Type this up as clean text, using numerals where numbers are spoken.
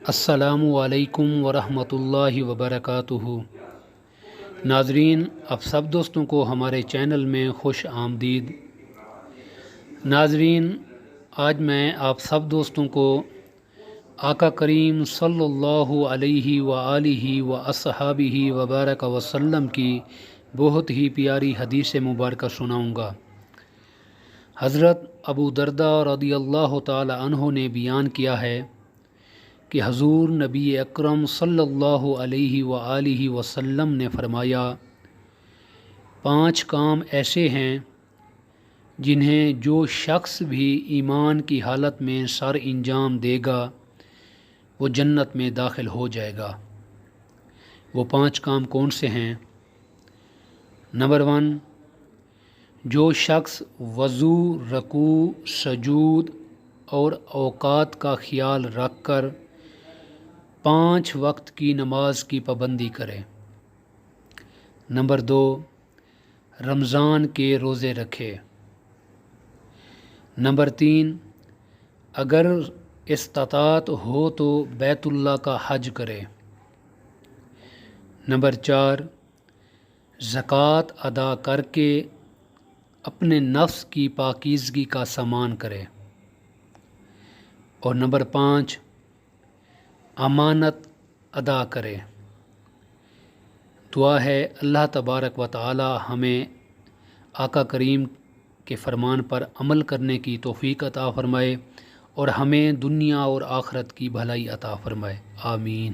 السلام علیکم ورحمۃ اللہ وبرکاتہ۔ ناظرین، آپ سب دوستوں کو ہمارے چینل میں خوش آمدید۔ ناظرین، آج میں آپ سب دوستوں کو آقا کریم صلی اللہ علیہ وآلہ واصحابہ وبارک وسلم کی بہت ہی پیاری حدیث مبارکہ سناؤں گا۔ حضرت ابو درداء رضی اللہ تعالی عنہ نے بیان کیا ہے کہ حضور نبی اکرم صلی اللہ علیہ وآلہ وسلم نے فرمایا، 5 کام ایسے ہیں جنہیں جو شخص بھی ایمان کی حالت میں سر انجام دے گا وہ جنت میں داخل ہو جائے گا۔ وہ 5 کام کون سے ہیں؟ نمبر 1، جو شخص وضو، رکوع، سجود اور اوقات کا خیال رکھ کر 5 وقت کی نماز کی پابندی کرے۔ نمبر 2، رمضان کے روزے رکھے۔ نمبر 3، اگر استطاعت ہو تو بیت اللہ کا حج کرے۔ نمبر 4، زکوٰۃ ادا کر کے اپنے نفس کی پاکیزگی کا سامان کرے۔ اور نمبر 5، امانت ادا کرے۔ دعا ہے اللہ تبارک و تعالی ہمیں آقا کریم کے فرمان پر عمل کرنے کی توفیق عطا فرمائے اور ہمیں دنیا اور آخرت کی بھلائی عطا فرمائے، آمین۔